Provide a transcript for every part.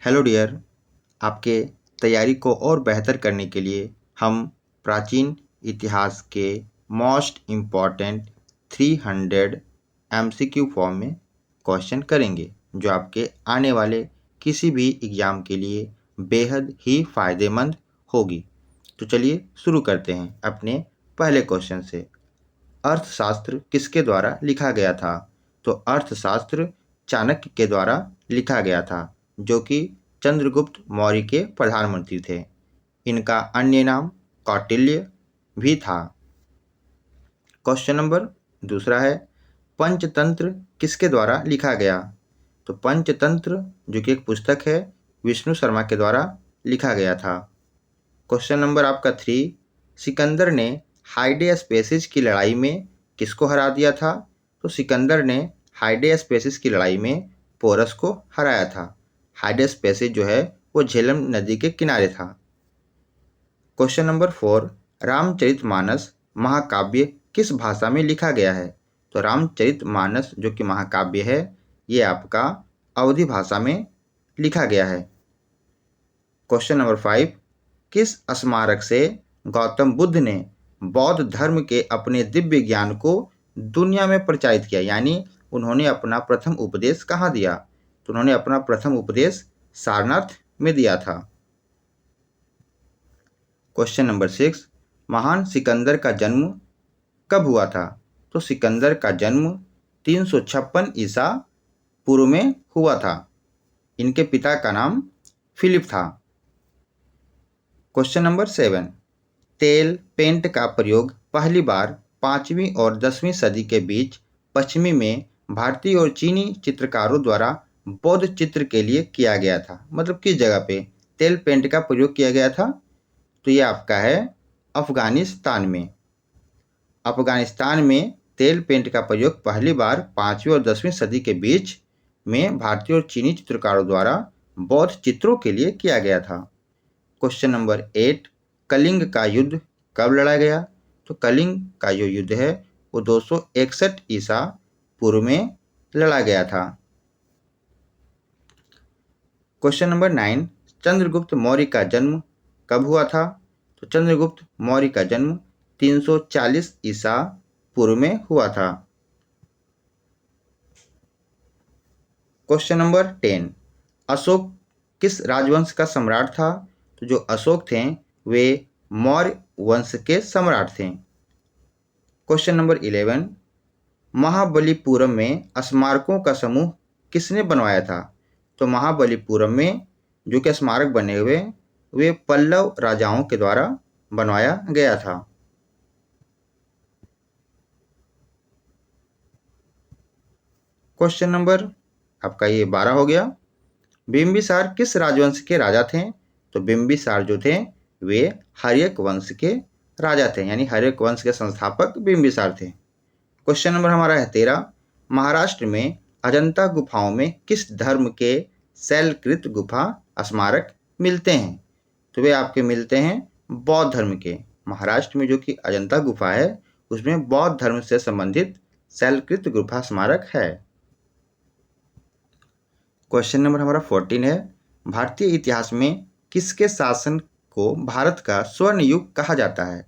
Hello dear. आपके तैयारी को और बेहतर करने के लिए हम प्राचीन इतिहास के मोस्ट इम्पॉर्टेंट 300 एमसीक्यू फॉर्म में क्वेश्चन करेंगे, जो आपके आने वाले किसी भी एग्ज़ाम के लिए बेहद ही फ़ायदेमंद होगी। तो चलिए शुरू करते हैं अपने पहले क्वेश्चन से। अर्थशास्त्र किसके द्वारा लिखा गया था? तो अर्थशास्त्र चाणक्य के द्वारा लिखा गया था, जो कि चंद्रगुप्त मौर्य के प्रधानमंत्री थे। इनका अन्य नाम कौटिल्य भी था। क्वेश्चन नंबर दूसरा है, पंचतंत्र किसके द्वारा लिखा गया? तो पंचतंत्र, जो कि एक पुस्तक है, विष्णु शर्मा के द्वारा लिखा गया था। क्वेश्चन नंबर आपका 3, सिकंदर ने हाइडेस्पेसिस की लड़ाई में किसको हरा दिया था? तो सिकंदर ने हाइडेस्पेसिस की लड़ाई में पोरस को हराया था। हाइडेस्पेसिस जो है वो झेलम नदी के किनारे था। क्वेश्चन नंबर 4, रामचरितमानस महाकाव्य किस भाषा में लिखा गया है? तो रामचरितमानस जो कि महाकाव्य है, ये आपका अवधी भाषा में लिखा गया है। क्वेश्चन नंबर 5, किस स्मारक से गौतम बुद्ध ने बौद्ध धर्म के अपने दिव्य ज्ञान को दुनिया में प्रचारित किया? यानी उन्होंने अपना प्रथम उपदेश कहाँ दिया? तो उन्होंने अपना प्रथम उपदेश सारनाथ में दिया था। क्वेश्चन नंबर 6, महान सिकंदर का जन्म कब हुआ था? तो सिकंदर का जन्म 356 ईसा पूर्व में हुआ था। इनके पिता का नाम फिलिप था। क्वेश्चन नंबर 7, तेल पेंट का प्रयोग पहली बार 5वीं और 10वीं सदी के बीच पश्चिमी में भारतीय और चीनी चित्रकारों द्वारा बौद्ध चित्र के लिए किया गया था। मतलब किस जगह पे तेल पेंट का प्रयोग किया गया था? तो ये आपका है अफगानिस्तान में। अफगानिस्तान में तेल पेंट का प्रयोग पहली बार 5वीं और 10वीं सदी के बीच में भारतीय और चीनी चित्रकारों द्वारा बौद्ध चित्रों के लिए किया गया था। क्वेश्चन नंबर 8, कलिंग का युद्ध कब लड़ा गया? तो कलिंग का जो युद्ध है वो 261 ईसा पूर्व में लड़ा गया था। क्वेश्चन नंबर 9, चंद्रगुप्त मौर्य का जन्म कब हुआ था? तो चंद्रगुप्त मौर्य का जन्म 340 ईसा पूर्व में हुआ था। क्वेश्चन नंबर 10, अशोक किस राजवंश का सम्राट था? तो जो अशोक थे वे मौर्य वंश के सम्राट थे। क्वेश्चन नंबर 11, महाबलीपुरम में स्मारकों का समूह किसने बनवाया था? तो महाबलीपुरम में जो कि स्मारक बने हुए वे पल्लव राजाओं के द्वारा बनवाया गया था। क्वेश्चन नंबर आपका ये 12 हो गया। बिंबिसार किस राजवंश के राजा थे? तो बिंबिसार जो थे वे हर्यक वंश के राजा थे, यानी हर्यक वंश के संस्थापक बिंबिसार थे। क्वेश्चन नंबर हमारा है 13, महाराष्ट्र में अजंता गुफाओं में किस धर्म के शैलकृत गुफा स्मारक मिलते हैं? तो वे आपके मिलते हैं बौद्ध धर्म के। महाराष्ट्र में जो कि अजंता गुफा है उसमें बौद्ध धर्म से संबंधित शैलकृत गुफा स्मारक है। क्वेश्चन नंबर हमारा 14 है, भारतीय इतिहास में किसके शासन को भारत का स्वर्ण युग कहा जाता है?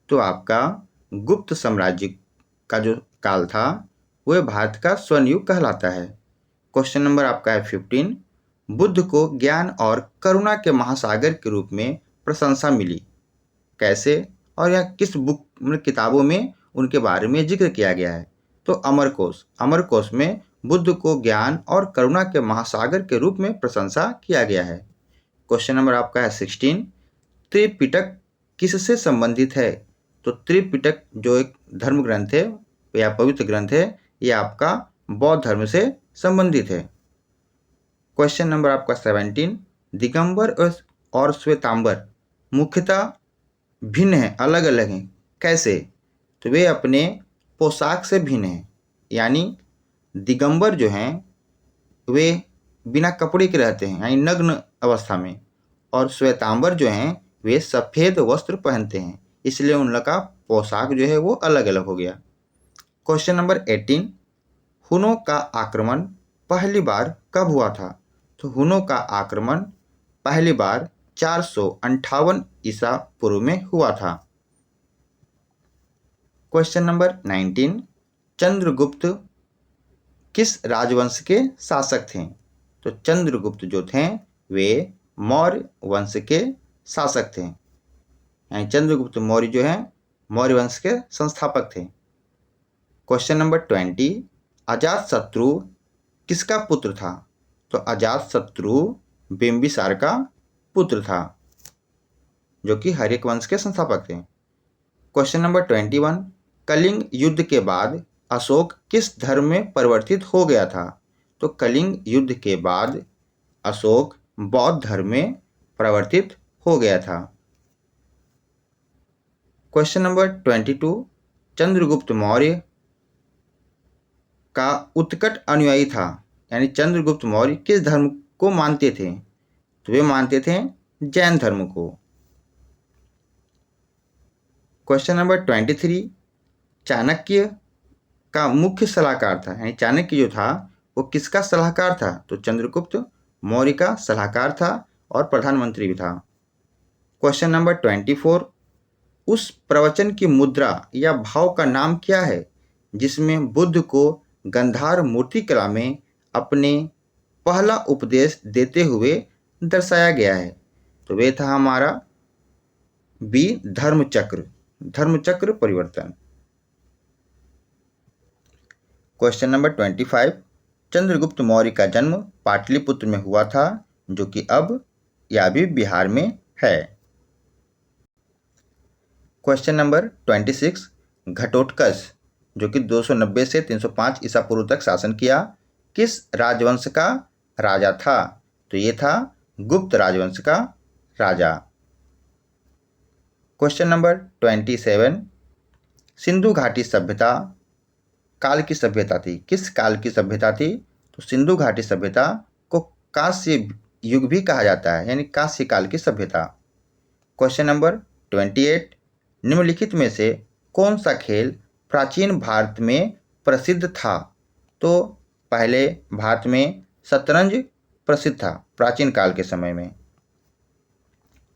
तो आपका गुप्त साम्राज्य का जो काल था वह भारत का स्वर्ण युग कहलाता है। क्वेश्चन नंबर आपका है 15, बुद्ध को ज्ञान और करुणा के महासागर के रूप में प्रशंसा मिली, कैसे और यह किस बुक मतलब किताबों में उनके बारे में जिक्र किया गया है? तो अमरकोश में बुद्ध को ज्ञान और करुणा के महासागर के रूप में प्रशंसा किया गया है। क्वेश्चन नंबर आपका है 16, त्रिपिटक किससे संबंधित है? तो त्रिपिटक जो एक धर्म ग्रंथ है या पवित्र ग्रंथ है, ये आपका बौद्ध धर्म से संबंधित है। क्वेश्चन नंबर आपका 17, दिगंबर और श्वेतांबर मुख्यतः भिन्न हैं, अलग अलग हैं, कैसे? तो वे अपने पोशाक से भिन्न हैं, यानी दिगंबर जो हैं वे बिना कपड़े के रहते हैं, यानी नग्न अवस्था में, और श्वेतांबर जो हैं वे सफ़ेद वस्त्र पहनते हैं, इसलिए उन लोग का पोशाक जो है वो अलग अलग हो गया। क्वेश्चन नंबर 18, हुनों का आक्रमण पहली बार कब हुआ था? तो हुनों का आक्रमण पहली बार 458 ईसा पूर्व में हुआ था। क्वेश्चन नंबर 19, चंद्रगुप्त किस राजवंश के शासक थे? तो चंद्रगुप्त जो थे वे मौर्य वंश के शासक थे। यानी चंद्रगुप्त मौर्य जो है मौर्य वंश के संस्थापक थे। क्वेश्चन नंबर 20, अजातशत्रु किसका पुत्र था? तो अजातशत्रु बिंबिसार का पुत्र था, जो कि हर्यक वंश के संस्थापक थे। क्वेश्चन नंबर 21, कलिंग युद्ध के बाद अशोक किस धर्म में परिवर्तित हो गया था? तो कलिंग युद्ध के बाद अशोक बौद्ध धर्म में परिवर्तित हो गया था। क्वेश्चन नंबर 22, चंद्रगुप्त मौर्य का उत्कट अनुयायी था, यानी चंद्रगुप्त मौर्य किस धर्म को मानते थे? तो वे मानते थे जैन धर्म को। क्वेश्चन नंबर 23, चाणक्य का मुख्य सलाहकार था, यानी चाणक्य जो था वो किसका सलाहकार था? तो चंद्रगुप्त मौर्य का सलाहकार था और प्रधानमंत्री भी था। क्वेश्चन नंबर 24, उस प्रवचन की मुद्रा या भाव का नाम क्या है जिसमें बुद्ध को गंधार मूर्तिकला में अपने पहला उपदेश देते हुए दर्शाया गया है? तो वे था हमारा बी धर्मचक्र परिवर्तन। क्वेश्चन नंबर 25, चंद्रगुप्त मौर्य का जन्म पाटलिपुत्र में हुआ था, जो कि अब या भी बिहार में है। क्वेश्चन नंबर 26, घटोत्कच जो कि 290 से 305 ईसा पूर्व तक शासन किया, किस राजवंश का राजा था? तो ये था गुप्त राजवंश का राजा। क्वेश्चन नंबर 27, सिंधु घाटी सभ्यता काल की सभ्यता थी, किस काल की सभ्यता थी? तो सिंधु घाटी सभ्यता को कांस्य युग भी कहा जाता है, यानी कांस्य काल की सभ्यता। क्वेश्चन नंबर 28, निम्नलिखित में से कौन सा खेल प्राचीन भारत में प्रसिद्ध था? तो पहले भारत में शतरंज प्रसिद्ध था प्राचीन काल के समय में।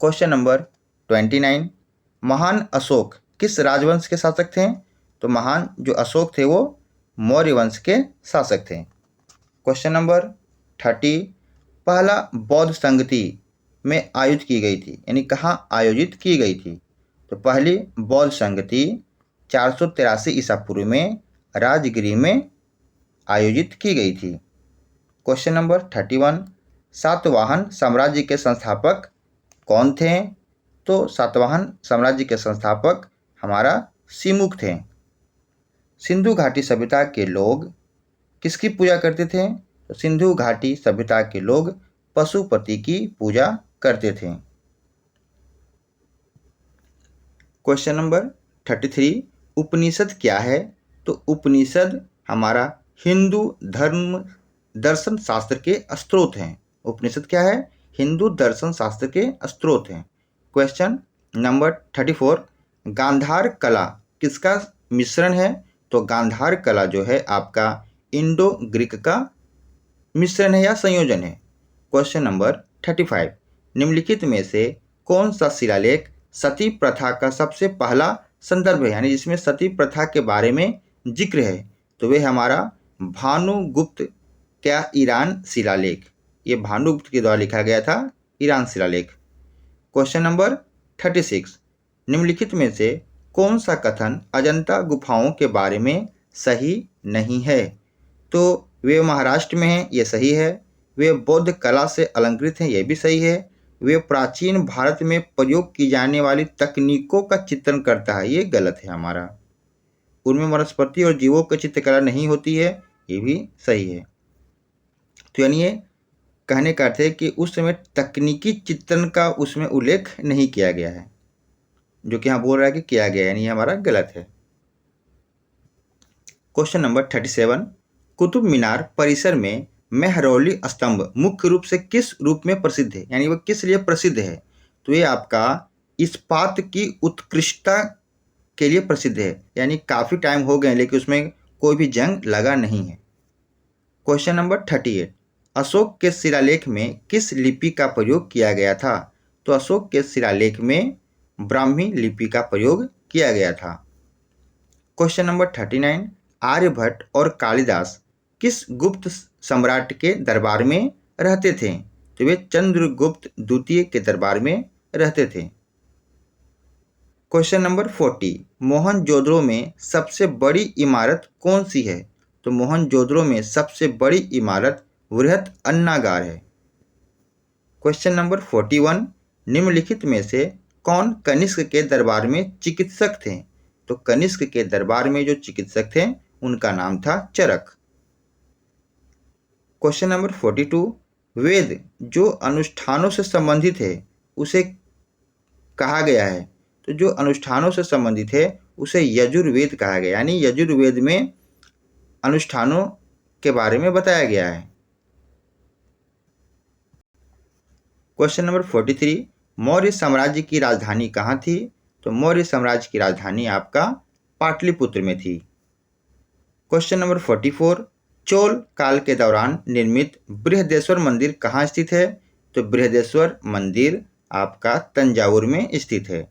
क्वेश्चन नंबर 29, महान अशोक किस राजवंश के शासक थे? तो महान जो अशोक थे वो मौर्य वंश के शासक थे। क्वेश्चन नंबर 30, पहला बौद्ध संगति में आयोजित की गई थी, यानी कहाँ आयोजित की गई थी? तो पहली बौद्ध संगति 483 ईसा पूर्व में राजगिरी में आयोजित की गई थी। क्वेश्चन नंबर 31, सातवाहन साम्राज्य के संस्थापक कौन थे? तो सातवाहन साम्राज्य के संस्थापक हमारा सिमुक थे। सिंधु घाटी सभ्यता के लोग किसकी पूजा करते थे? तो सिंधु घाटी सभ्यता के लोग पशुपति की पूजा करते थे। क्वेश्चन नंबर 33, उपनिषद क्या है? तो उपनिषद हमारा हिंदू धर्म दर्शन शास्त्र के स्रोत हैं। उपनिषद क्या है? हिंदू दर्शन शास्त्र के स्रोत हैं। क्वेश्चन नंबर 34, गांधार कला किसका मिश्रण है? तो गांधार कला जो है आपका इंडो ग्रीक का मिश्रण है या संयोजन है। क्वेश्चन नंबर 35, निम्नलिखित में से कौन सा शिलालेख सती प्रथा का सबसे पहला संदर्भ है, यानी जिसमें सती प्रथा के बारे में जिक्र है? तो वे हमारा भानुगुप्त क्या ईरान शिलालेख, ये भानुगुप्त के द्वारा लिखा गया था ईरान शिलालेख। क्वेश्चन नंबर 36, निम्नलिखित में से कौन सा कथन अजंता गुफाओं के बारे में सही नहीं है? तो वे महाराष्ट्र में हैं, ये सही है। वे बौद्ध कला से अलंकृत हैं, ये भी सही है। वे प्राचीन भारत में प्रयोग की जाने वाली तकनीकों का चित्रण करता है, ये गलत है हमारा। उनमें वनस्पति और जीवों की चित्रकला नहीं होती है, ये भी सही है। तो यानी ये कहने का अर्थ है कि उस समय तकनीकी चित्रण का उसमें उल्लेख नहीं किया गया है, जो कि यहाँ बोल रहा है कि किया गया है, यानी हमारा गलत है। क्वेश्चन नंबर 37, कुतुब मीनार परिसर में मेहरौली स्तंभ मुख्य रूप से किस रूप में प्रसिद्ध है, यानी वह किस लिए प्रसिद्ध है? तो ये आपका इस्पात की उत्कृष्टता के लिए प्रसिद्ध है, यानी काफ़ी टाइम हो गए लेकिन उसमें कोई भी जंग लगा नहीं है। क्वेश्चन नंबर 38, अशोक के शिलालेख में किस लिपि का प्रयोग किया गया था? तो अशोक के शिलालेख में ब्राह्मी लिपि का प्रयोग किया गया था। क्वेश्चन नंबर 39, आर्यभट्ट और कालिदास किस गुप्त सम्राट के दरबार में रहते थे? तो वे चंद्रगुप्त द्वितीय के दरबार में रहते थे। क्वेश्चन नंबर 40, मोहनजोदड़ो में सबसे बड़ी इमारत कौन सी है? तो मोहनजोदड़ो में सबसे बड़ी इमारत वृहत अन्नागार है। क्वेश्चन नंबर 41, निम्नलिखित में से कौन कनिष्क के दरबार में चिकित्सक थे? तो कनिष्क के दरबार में जो चिकित्सक थे उनका नाम था चरक। क्वेश्चन नंबर 42, वेद जो अनुष्ठानों से संबंधित है उसे कहा गया है? तो जो अनुष्ठानों से संबंधित है उसे यजुर्वेद कहा गया, यानी यजुर्वेद में अनुष्ठानों के बारे में बताया गया है। क्वेश्चन नंबर 43, मौर्य साम्राज्य की राजधानी कहाँ थी? तो मौर्य साम्राज्य की राजधानी आपका पाटलिपुत्र में थी। क्वेश्चन नंबर 44, चोल काल के दौरान निर्मित बृहदेश्वर मंदिर कहाँ स्थित है? तो बृहदेश्वर मंदिर आपका तंजावुर में स्थित है।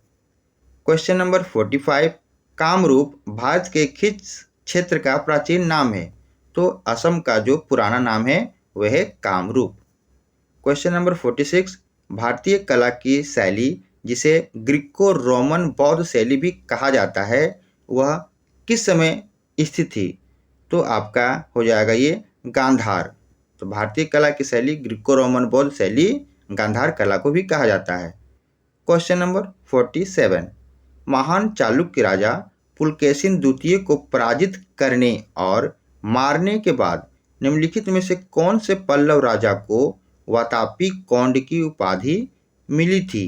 क्वेश्चन नंबर 45, कामरूप भारत के किस क्षेत्र का प्राचीन नाम है? तो असम का जो पुराना नाम है वह है कामरूप। क्वेश्चन नंबर 46, भारतीय कला की शैली जिसे ग्रीको रोमन बौद्ध शैली भी कहा जाता है वह किस समय स्थित थी? तो आपका हो जाएगा ये गांधार। तो भारतीय कला की शैली ग्रीको रोमन बौद्ध शैली गांधार कला को भी कहा जाता है। क्वेश्चन नंबर 47, महान चालुक्य राजा पुलकेशिन द्वितीय को पराजित करने और मारने के बाद निम्नलिखित में से कौन से पल्लव राजा को वातापी कौंड की उपाधि मिली थी?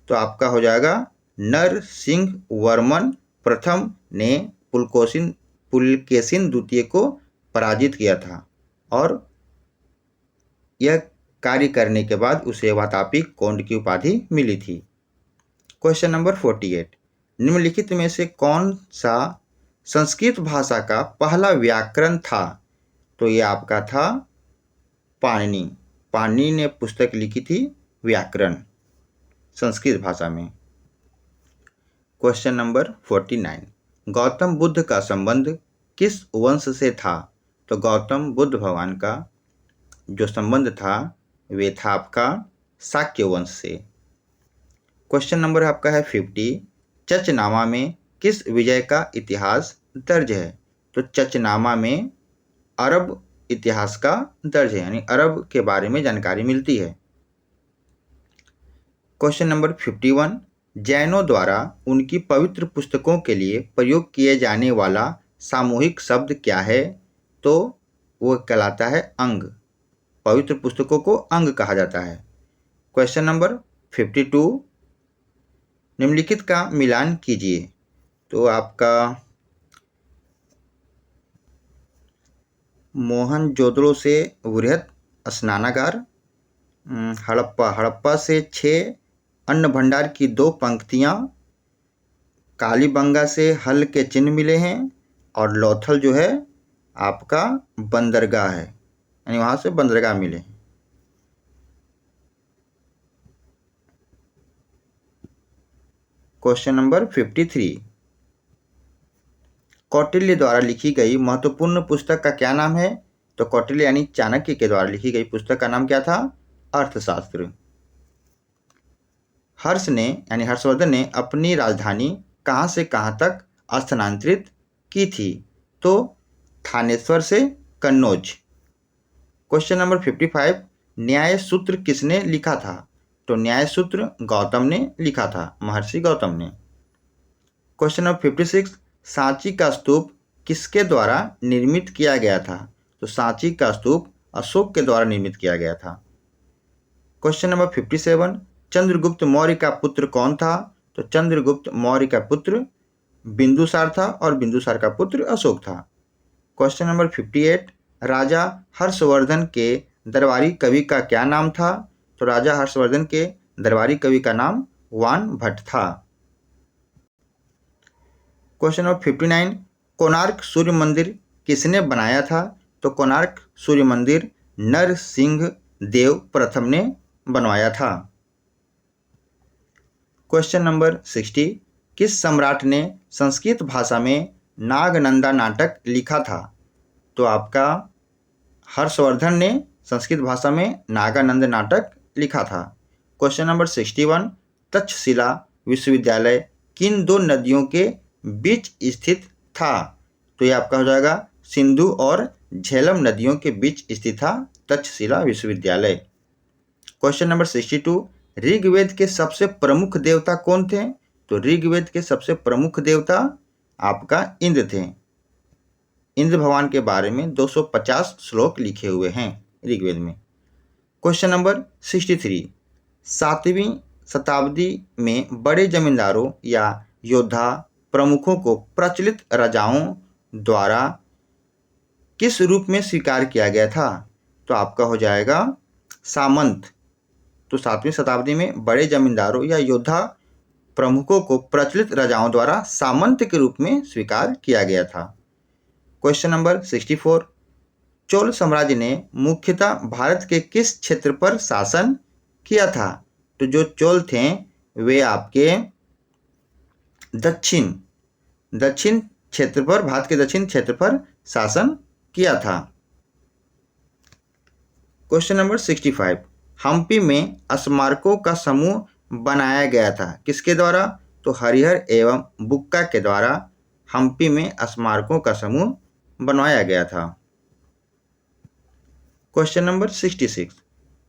तो आपका हो जाएगा नरसिंह वर्मन प्रथम ने पुलकेशिन द्वितीय को पराजित किया था और यह कार्य करने के बाद उसे वातापी कौंड की उपाधि मिली थी। क्वेश्चन नंबर 48, निम्नलिखित में से कौन सा संस्कृत भाषा का पहला व्याकरण था? तो यह आपका था पाणिनि। पाणिनि ने पुस्तक लिखी थी व्याकरण संस्कृत भाषा में। क्वेश्चन नंबर 49, गौतम बुद्ध का संबंध किस वंश से था? तो गौतम बुद्ध भगवान का जो संबंध था वे था आपका शाक्य वंश से। क्वेश्चन नंबर आपका है 50, चचनामा में किस विजय का इतिहास दर्ज है? तो चचनामा में अरब इतिहास का दर्ज है, यानी अरब के बारे में जानकारी मिलती है। क्वेश्चन नंबर 51, जैनों द्वारा उनकी पवित्र पुस्तकों के लिए प्रयोग किए जाने वाला सामूहिक शब्द क्या है? तो वो कहलाता है अंग। पवित्र पुस्तकों को अंग कहा जाता है। क्वेश्चन नंबर 52, निम्नलिखित का मिलान कीजिए। तो आपका मोहनजोदड़ो से वृहत स्नानागार, हड़प्पा से 6 अन्न भंडार की 2 पंक्तियाँ, कालीबंगा से हल के चिन्ह मिले हैं और लोथल जो है आपका बंदरगाह है, यानी वहाँ से बंदरगाह मिले हैं। क्वेश्चन नंबर 53, कौटिल्य द्वारा लिखी गई महत्वपूर्ण पुस्तक का क्या नाम है? तो कौटिल्य यानी चाणक्य के द्वारा लिखी गई पुस्तक का नाम क्या था? अर्थशास्त्र। हर्षवर्धन ने अपनी राजधानी कहाँ से कहाँ तक स्थानांतरित की थी? तो थानेश्वर से कन्नौज। क्वेश्चन नंबर 55, न्याय सूत्र किसने लिखा था? तो न्याय सूत्र गौतम ने लिखा था, महर्षि गौतम ने। क्वेश्चन नंबर 56, सांची का स्तूप किसके द्वारा निर्मित किया गया था? तो सांची का स्तूप अशोक के द्वारा निर्मित किया गया था। क्वेश्चन नंबर 57, चंद्रगुप्त मौर्य का पुत्र कौन था? तो चंद्रगुप्त मौर्य का पुत्र बिंदुसार था और बिंदुसार का पुत्र अशोक था। क्वेश्चन नंबर 58, राजा हर्षवर्धन के दरबारी कवि का क्या नाम था? तो राजा हर्षवर्धन के दरबारी कवि का नाम वान भट्ट था। क्वेश्चन नंबर 59, कोणार्क सूर्य मंदिर किसने बनाया था? तो कोणार्क सूर्य मंदिर नरसिंह देव प्रथम ने बनवाया था। क्वेश्चन नंबर 60, किस सम्राट ने संस्कृत भाषा में नागनंदा नाटक लिखा था? तो आपका हर्षवर्धन ने संस्कृत भाषा में नागानंद नाटक लिखा था। क्वेश्चन नंबर 61, तक्षशिला विश्वविद्यालय किन दो नदियों के बीच स्थित था? तो ये आपका हो जाएगा सिंधु और झेलम नदियों के बीच स्थित था तक्षशिला विश्वविद्यालय। क्वेश्चन नंबर 62, ऋग्वेद के सबसे प्रमुख देवता कौन थे? तो ऋग्वेद के सबसे प्रमुख देवता आपका इंद्र थे। इंद्र भगवान के बारे में 250 श्लोक लिखे हुए हैं ऋग्वेद में। क्वेश्चन नंबर 63, 7वीं शताब्दी में बड़े जमींदारों या योद्धा प्रमुखों को प्रचलित राजाओं द्वारा किस रूप में स्वीकार किया गया था? तो आपका हो जाएगा सामंत। तो 7वीं शताब्दी में बड़े जमींदारों या योद्धा प्रमुखों को प्रचलित राजाओं द्वारा सामंत के रूप में स्वीकार किया गया था। क्वेश्चन नंबर 64, चोल साम्राज्य ने मुख्यतः भारत के किस क्षेत्र पर शासन किया था? तो जो चोल थे वे आपके दक्षिण क्षेत्र पर, भारत के दक्षिण क्षेत्र पर शासन किया था। क्वेश्चन नंबर 65, हम्पी में स्मारकों का समूह बनाया गया था किसके द्वारा? तो हरिहर एवं बुक्का के द्वारा हम्पी में स्मारकों का समूह बनवाया गया था। क्वेश्चन नंबर 66,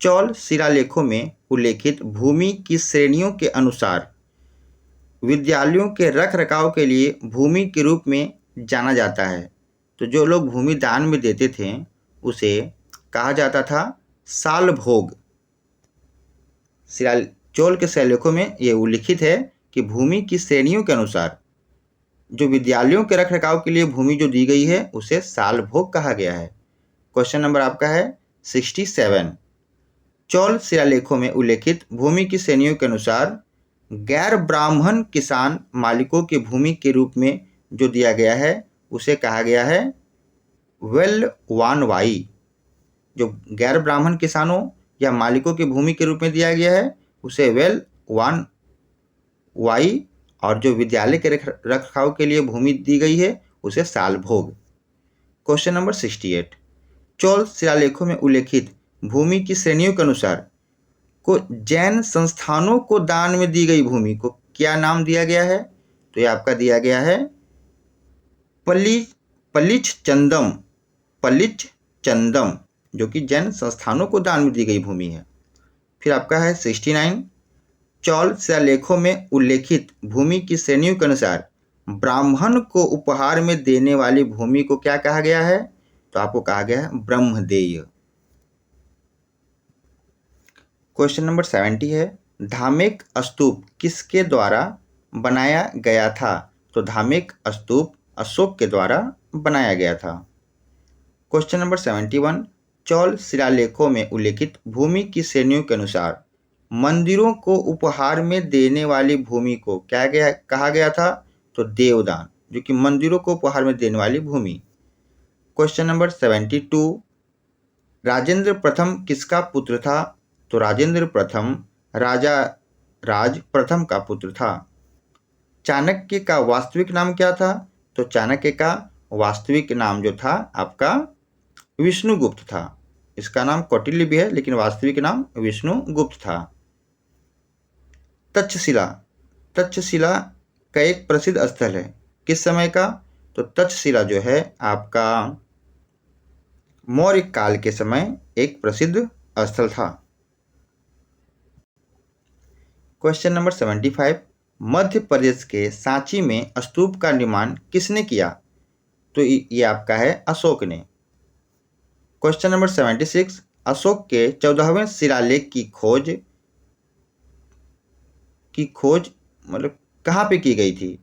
चोल शिलालेखों में उल्लेखित भूमि की श्रेणियों के अनुसार विद्यालयों के रख रखाव के लिए भूमि के रूप में जाना जाता है। तो जो लोग भूमि दान में देते थे उसे कहा जाता था साल भोग। चोल के शिलालेखों में ये उल्लिखित है कि भूमि की श्रेणियों के अनुसार जो विद्यालयों के रख रखाव के लिए भूमि जो दी गई है उसे साल भोग कहा गया है। क्वेश्चन नंबर आपका है 67, चोल शिलालेखों में उल्लेखित भूमि की श्रेणियों के अनुसार गैर ब्राह्मण किसान मालिकों की भूमि के रूप में जो दिया गया है उसे कहा गया है वेलवानवाई। जो गैर ब्राह्मण किसानों या मालिकों की भूमि के रूप में दिया गया है उसे वेलवानवाई, और जो विद्यालय के रख रखाव के लिए भूमि दी गई है उसे साल भोग। क्वेश्चन नंबर 68, चोल शिलालेखों में उल्लेखित भूमि की श्रेणियों के अनुसार को जैन संस्थानों को दान में दी गई भूमि को क्या नाम दिया गया है? तो ये आपका दिया गया है पलिच चंदम, जो कि जैन संस्थानों को दान में दी गई भूमि है। फिर आपका है 69, चोल शिलालेखों में उल्लेखित भूमि की श्रेणियों के अनुसार ब्राह्मण को उपहार में देने वाली भूमि को क्या कहा गया है? तो आपको कहा गया है ब्रह्मदेय। क्वेश्चन नंबर 70 है, धामेक स्तूप किसके द्वारा बनाया गया था? तो धामेक स्तूप अशोक के द्वारा बनाया गया था। क्वेश्चन नंबर 71, चोल शिलालेखों में उल्लेखित भूमि की श्रेणियों के अनुसार मंदिरों को उपहार में देने वाली भूमि को क्या कहा गया था? तो देवदान, जो कि मंदिरों को उपहार में देने वाली भूमि। क्वेश्चन नंबर 72, राजेंद्र प्रथम किसका पुत्र था? तो राजेंद्र प्रथम राजा राज प्रथम का पुत्र था। चाणक्य का वास्तविक नाम क्या था? तो चाणक्य का वास्तविक नाम जो था आपका विष्णुगुप्त था। इसका नाम कौटिल्य भी है लेकिन वास्तविक नाम विष्णुगुप्त था। तक्षशिला का एक प्रसिद्ध स्थल है किस समय का? तो तक्षशिला जो है आपका मौर्य काल के समय एक प्रसिद्ध स्थल था। क्वेश्चन नंबर 75, मध्य प्रदेश के सांची में स्तूप का निर्माण किसने किया? तो ये आपका है अशोक ने। क्वेश्चन नंबर 76, अशोक के 14वें शिलालेख की खोज मतलब कहाँ पे की गई थी?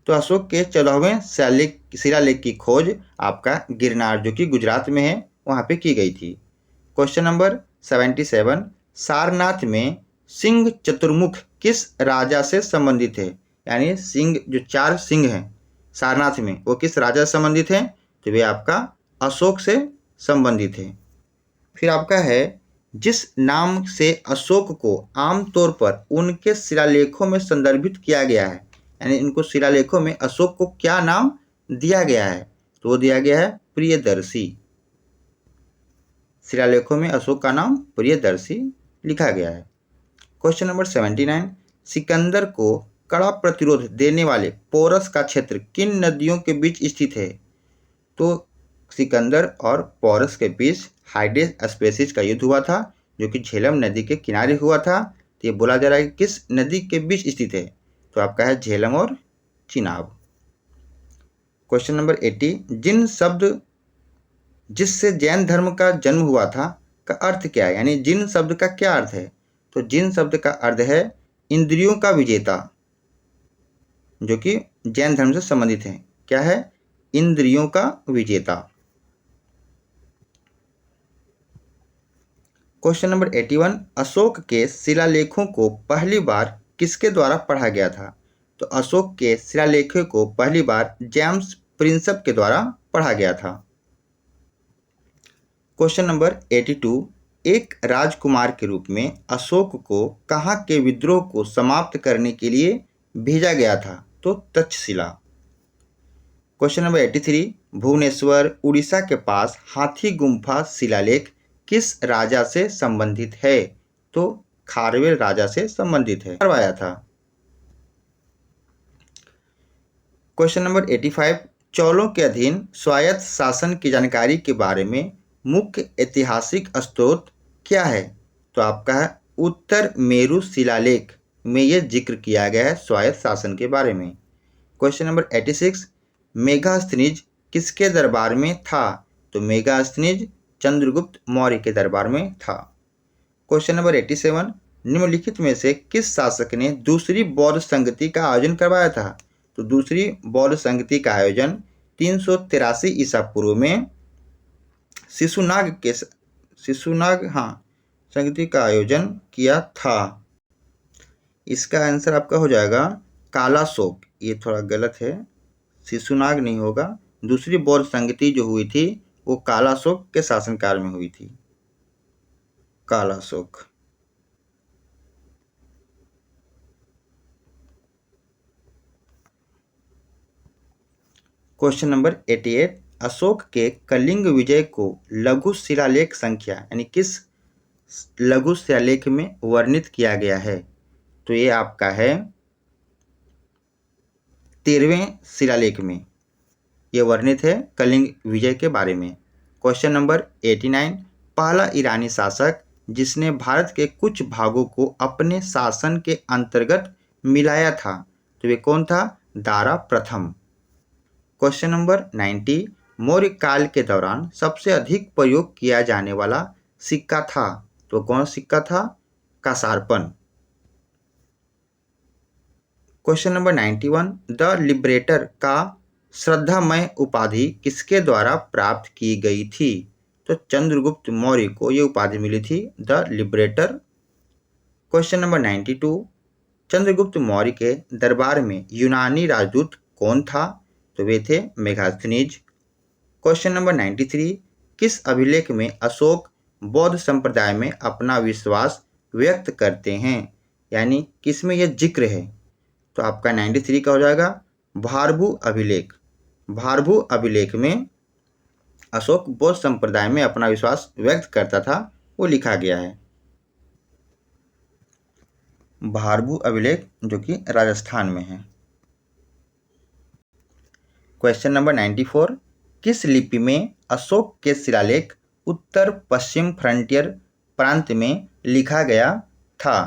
तो अशोक के 14वें शिलालेख की खोज आपका गिरनार, जो कि गुजरात में है, वहाँ पे की गई थी। क्वेश्चन नंबर 77, सारनाथ में सिंह चतुर्मुख किस राजा से संबंधित है? यानी सिंह जो 4 सिंह हैं सारनाथ में वो किस राजा से संबंधित हैं? तो वे आपका अशोक से संबंधित है। फिर आपका है जिस नाम से अशोक को आमतौर पर उनके शिलालेखों में संदर्भित किया गया है, यानी इनको शिलालेखों में अशोक को क्या नाम दिया गया है, तो वो दिया गया है प्रियदर्शी। शिलालेखों में अशोक का नाम प्रियदर्शी लिखा गया है। क्वेश्चन नंबर 79, सिकंदर को कड़ा प्रतिरोध देने वाले पोरस का क्षेत्र किन नदियों के बीच स्थित है? तो सिकंदर और पोरस के बीच हाइडेस्पेसिस का युद्ध हुआ था, जो कि झेलम नदी के किनारे हुआ था। तो ये बोला जा रहा है कि किस नदी के बीच स्थित है, तो आपका है झेलम और चिनाब। क्वेश्चन नंबर 80, जिन शब्द जिससे जैन धर्म का जन्म हुआ था का अर्थ क्या है, यानी जिन शब्द का क्या अर्थ है? तो जिन शब्द का अर्थ है इंद्रियों का विजेता, जो कि जैन धर्म से संबंधित है। क्या है? इंद्रियों का विजेता। क्वेश्चन नंबर 81, अशोक के शिलालेखों को पहली बार किसके द्वारा पढ़ा गया था? तो अशोक के शिलालेखों को पहली बार जेम्स प्रिंसेप के द्वारा पढ़ा गया था। क्वेश्चन नंबर 82, एक राजकुमार के रूप में अशोक को कहाँ के विद्रोह को समाप्त करने के लिए भेजा गया था? तो तक्षशिला। क्वेश्चन नंबर 83, भुवनेश्वर उड़ीसा के पास हाथी गुम्फा शिलालेख किस राजा से संबंधित है? तो खारवेल राजा से संबंधित है, करवाया था। क्वेश्चन नंबर 85, चोलों के अधीन स्वायत्त शासन की जानकारी के बारे में मुख्य ऐतिहासिक स्रोत क्या है? तो आपका है उत्तर मेरु शिलालेख में यह जिक्र किया गया है स्वायत्त शासन के बारे में। क्वेश्चन नंबर 86, मेगास्थनीज किसके दरबार में था? तो मेगास्थनीज चंद्रगुप्त मौर्य के दरबार में था। क्वेश्चन नंबर 87, निम्नलिखित में से किस शासक ने दूसरी बौद्ध संगति का आयोजन करवाया था? तो दूसरी बौद्ध संगति का आयोजन 383 ईसा पूर्व में शिशुनाग संगति का आयोजन किया था। इसका आंसर आपका हो जाएगा कालाशोक। ये थोड़ा गलत है, शिशुनाग नहीं होगा। दूसरी बौद्ध संगति जो हुई थी वो कालाशोक के शासनकाल में हुई थी, कालाशोक। क्वेश्चन नंबर 88, अशोक के कलिंग विजय को लघु शिलालेख संख्या यानी किस लघु शिलालेख में वर्णित किया गया है? तो ये आपका है 13वें शिलालेख में यह वर्णित है कलिंग विजय के बारे में। क्वेश्चन नंबर 89, पहला ईरानी शासक जिसने भारत के कुछ भागों को अपने शासन के अंतर्गत मिलाया था, तो वे कौन था? दारा प्रथम। क्वेश्चन नंबर 90, मौर्य काल के दौरान सबसे अधिक प्रयोग किया जाने वाला सिक्का था, तो कौन सिक्का था? कासारपन। क्वेश्चन नंबर 91, द लिबरेटर का श्रद्धामय उपाधि किसके द्वारा प्राप्त की गई थी? तो चंद्रगुप्त मौर्य को यह उपाधि मिली थी, the liberator. Question number 92, Chandragupta Maurya के दरबार में यूनानी राजदूत कौन था? तो वे थे मेगास्थनीज। क्वेश्चन नंबर 93, किस अभिलेख में अशोक बौद्ध संप्रदाय में अपना विश्वास व्यक्त करते हैं, यानी किस में यह जिक्र है? तो आपका 93 का हो जाएगा भारभू अभिलेख। भारभू अभिलेख में अशोक बौद्ध संप्रदाय में अपना विश्वास व्यक्त करता था, वो लिखा गया है। भारभू अभिलेख जो कि राजस्थान में है। क्वेश्चन नंबर 94, किस लिपि में अशोक के शिलालेख उत्तर पश्चिम फ्रंटियर प्रांत में लिखा गया था?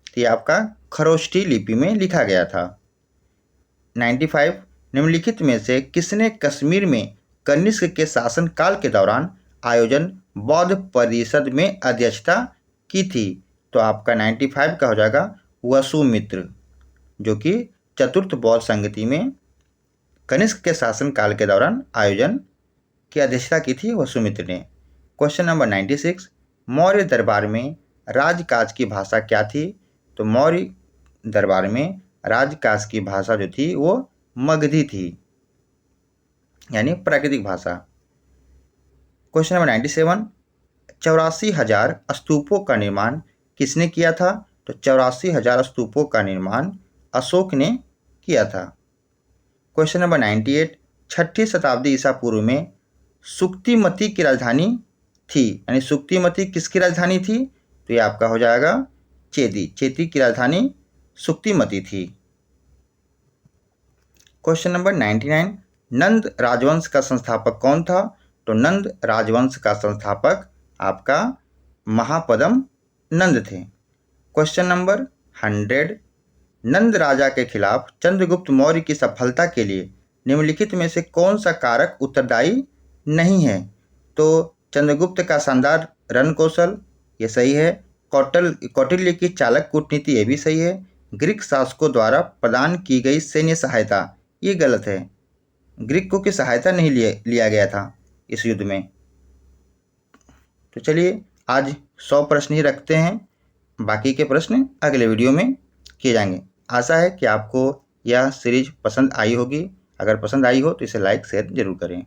तो ये आपका खरोष्ठी लिपि में लिखा गया था। 95, निम्नलिखित में से किसने कश्मीर में कनिष्क के शासनकाल के दौरान आयोजन बौद्ध परिषद में अध्यक्षता की थी? तो आपका 95 का हो जाएगा वसुमित्र, जो कि चतुर्थ बौद्ध संगति में कनिष्क के शासनकाल के दौरान आयोजन की अध्यक्षता की थी वसुमित्र ने। क्वेश्चन नंबर 96, मौर्य दरबार में राजकाज की भाषा क्या थी? तो मौर्य दरबार में राजकाज की भाषा जो थी वो मगधी थी, यानी प्राकृतिक भाषा। क्वेश्चन नंबर 97, 84,000 स्तूपों का निर्माण किसने किया था? तो 84,000 स्तूपों का निर्माण अशोक ने किया था। क्वेश्चन नंबर 98, 6ठी शताब्दी ईसा पूर्व में सुक्तिमती की राजधानी थी, यानी सुक्तिमती किसकी राजधानी थी? तो ये आपका हो जाएगा चेदी। चेदी की राजधानी सुक्तिमती थी। क्वेश्चन नंबर 99, नंद राजवंश का संस्थापक कौन था? तो नंद राजवंश का संस्थापक आपका महापद्म नंद थे। क्वेश्चन नंबर 100, नंद राजा के खिलाफ चंद्रगुप्त मौर्य की सफलता के लिए निम्नलिखित में से कौन सा कारक उत्तरदायी नहीं है? तो चंद्रगुप्त का शानदार रण कौशल, ये सही है। कौटिल्य की चालक कूटनीति, ये भी सही है। ग्रीक शासकों द्वारा प्रदान की गई सैन्य सहायता, ये गलत है। ग्रीकों की सहायता नहीं लिया गया था इस युद्ध में। तो चलिए आज 100 प्रश्न ही रखते हैं, बाकी के प्रश्न अगले वीडियो में किए जाएंगे। आशा है कि आपको यह सीरीज पसंद आई होगी। अगर पसंद आई हो तो इसे लाइक शेयर जरूर करें।